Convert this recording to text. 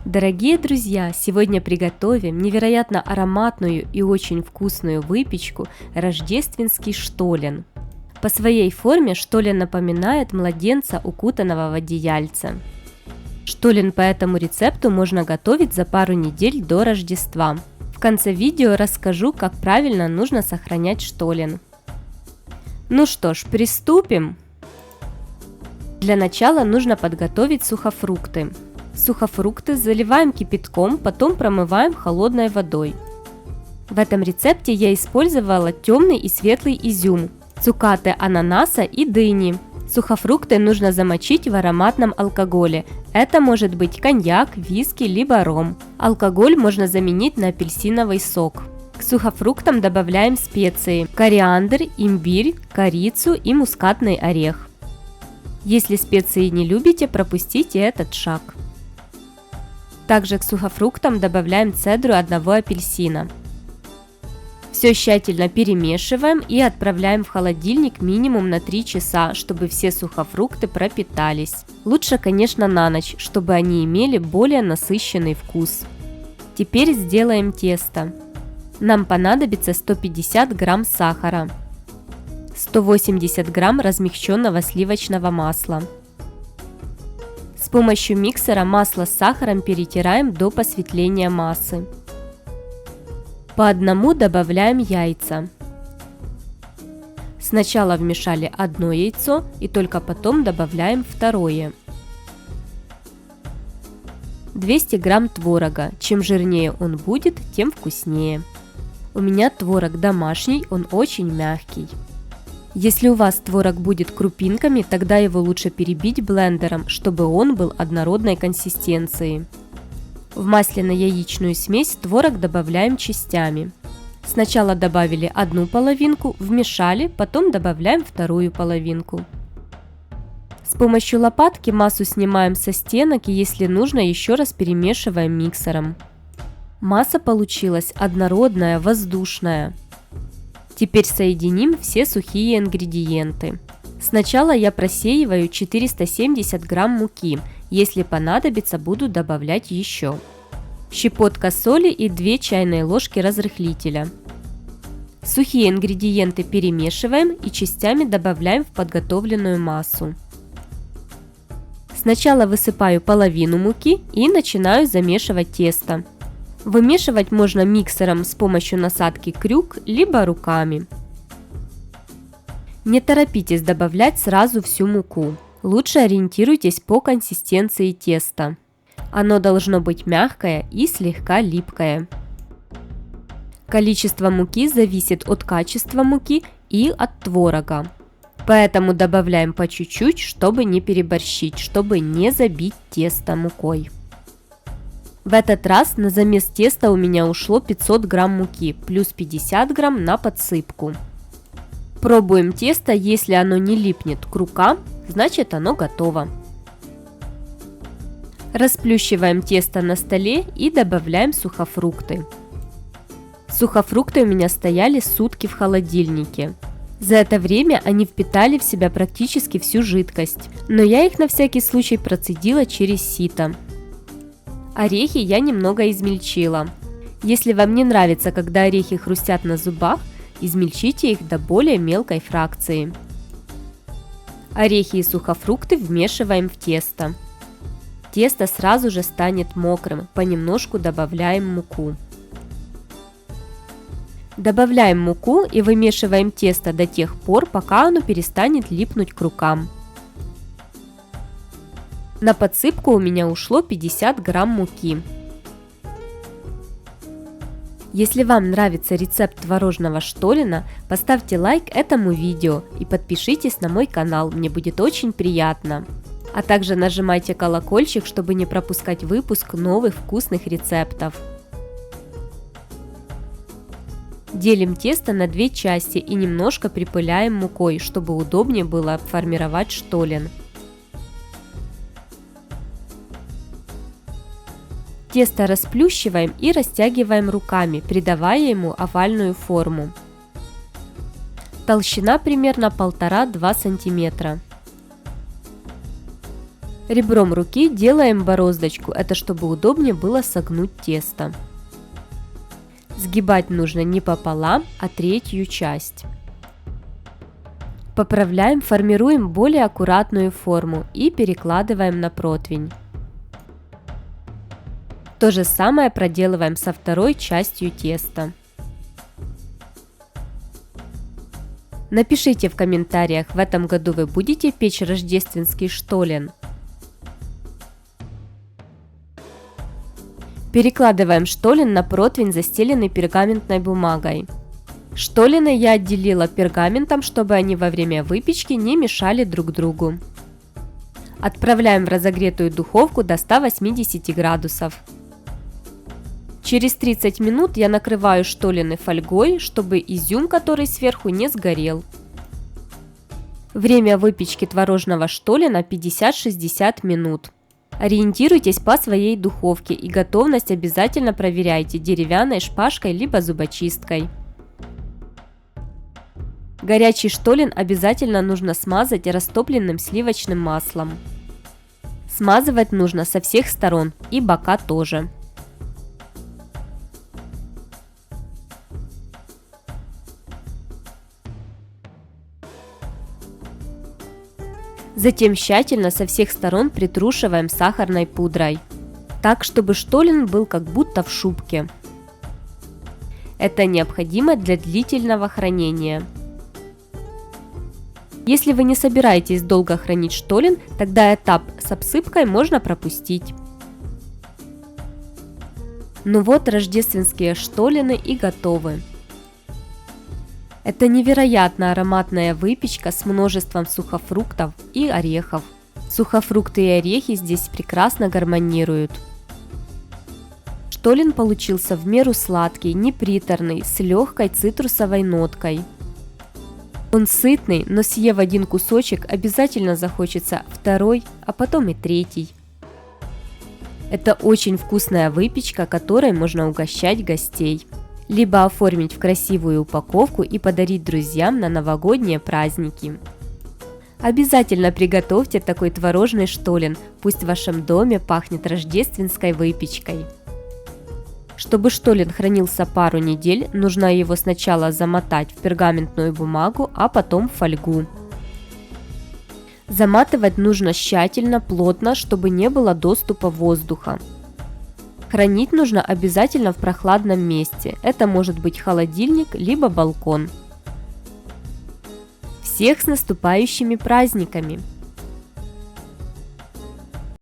Дорогие друзья, сегодня приготовим невероятно ароматную и очень вкусную выпечку рождественский штолен. По своей форме штолен напоминает младенца, укутанного в одеяльце. Штолен по этому рецепту можно готовить за пару недель до Рождества. В конце видео расскажу, как правильно нужно сохранять штолен. Ну что ж, приступим! Для начала нужно подготовить сухофрукты. Сухофрукты заливаем кипятком, потом промываем холодной водой. В этом рецепте я использовала темный и светлый изюм, цукаты ананаса и дыни. Сухофрукты нужно замочить в ароматном алкоголе. Это может быть коньяк, виски либо ром. Алкоголь можно заменить на апельсиновый сок. К сухофруктам добавляем специи: кориандр, имбирь, корицу и мускатный орех. Если специи не любите, пропустите этот шаг. Также к сухофруктам добавляем цедру одного апельсина. Все тщательно перемешиваем и отправляем в холодильник минимум на 3 часа, чтобы все сухофрукты пропитались. Лучше, конечно, на ночь, чтобы они имели более насыщенный вкус. Теперь сделаем тесто. Нам понадобится 150 грамм сахара, 180 грамм размягченного сливочного масла. С помощью миксера масло с сахаром перетираем до посветления массы. По одному добавляем яйца. Сначала вмешали одно яйцо и только потом добавляем второе. 200 грамм творога. Чем жирнее он будет, тем вкуснее. У меня творог домашний, он очень мягкий. Если у вас творог будет крупинками, тогда его лучше перебить блендером, чтобы он был однородной консистенции. В масляно-яичную смесь творог добавляем частями. Сначала добавили одну половинку, вмешали, потом добавляем вторую половинку. С помощью лопатки массу снимаем со стенок и, если нужно, еще раз перемешиваем миксером. Масса получилась однородная, воздушная. Теперь соединим все сухие ингредиенты. Сначала я просеиваю 470 грамм муки. Если понадобится, буду добавлять еще. Щепотка соли и 2 чайные ложки разрыхлителя. Сухие ингредиенты перемешиваем и частями добавляем в подготовленную массу. Сначала высыпаю половину муки и начинаю замешивать тесто. Вымешивать можно миксером с помощью насадки крюк, либо руками. Не торопитесь добавлять сразу всю муку. Лучше ориентируйтесь по консистенции теста. Оно должно быть мягкое и слегка липкое. Количество муки зависит от качества муки и от творога. Поэтому добавляем по чуть-чуть, чтобы не переборщить, чтобы не забить тесто мукой. В этот раз на замес теста у меня ушло 500 грамм муки, плюс 50 грамм на подсыпку. Пробуем тесто, если оно не липнет к рукам, значит оно готово. Расплющиваем тесто на столе и добавляем сухофрукты. Сухофрукты у меня стояли сутки в холодильнике. За это время они впитали в себя практически всю жидкость, но я их на всякий случай процедила через сито. Орехи я немного измельчила. Если вам не нравится, когда орехи хрустят на зубах, измельчите их до более мелкой фракции. Орехи и сухофрукты вмешиваем в тесто. Тесто сразу же станет мокрым, понемножку добавляем муку. Добавляем муку и вымешиваем тесто до тех пор, пока оно перестанет липнуть к рукам. На подсыпку у меня ушло 50 грамм муки. Если вам нравится рецепт творожного штолена, поставьте лайк этому видео и подпишитесь на мой канал, мне будет очень приятно. А также нажимайте колокольчик, чтобы не пропускать выпуск новых вкусных рецептов. Делим тесто на 2 части и немножко припыляем мукой, чтобы удобнее было формировать штолен. Тесто расплющиваем и растягиваем руками, придавая ему овальную форму. Толщина примерно 1,5–2 см. Ребром руки делаем бороздочку, это чтобы удобнее было согнуть тесто. Сгибать нужно не пополам, а третью часть. Поправляем, формируем более аккуратную форму и перекладываем на противень. То же самое проделываем со второй частью теста. Напишите в комментариях, в этом году вы будете печь рождественский штолен. Перекладываем штолен на противень, застеленный пергаментной бумагой. Штолены я отделила пергаментом, чтобы они во время выпечки не мешали друг другу. Отправляем в разогретую духовку до 180 градусов. Через 30 минут я накрываю штолены фольгой, чтобы изюм, который сверху, не сгорел. Время выпечки творожного штолена 50-60 минут. Ориентируйтесь по своей духовке и готовность обязательно проверяйте деревянной шпажкой либо зубочисткой. Горячий штолен обязательно нужно смазать растопленным сливочным маслом. Смазывать нужно со всех сторон и бока тоже. Затем тщательно со всех сторон притрушиваем сахарной пудрой, так чтобы штолен был как будто в шубке. Это необходимо для длительного хранения. Если вы не собираетесь долго хранить штолен, тогда этап с обсыпкой можно пропустить. Ну вот, рождественские штолены и готовы. Это невероятно ароматная выпечка с множеством сухофруктов и орехов. Сухофрукты и орехи здесь прекрасно гармонируют. Штолен получился в меру сладкий, неприторный, с легкой цитрусовой ноткой. Он сытный, но съев один кусочек, обязательно захочется второй, а потом и третий. Это очень вкусная выпечка, которой можно угощать гостей. Либо оформить в красивую упаковку и подарить друзьям на новогодние праздники. Обязательно приготовьте такой творожный штолен, пусть в вашем доме пахнет рождественской выпечкой. Чтобы штолен хранился пару недель, нужно его сначала замотать в пергаментную бумагу, а потом в фольгу. Заматывать нужно тщательно, плотно, чтобы не было доступа воздуха. Хранить нужно обязательно в прохладном месте, это может быть холодильник, либо балкон. Всех с наступающими праздниками!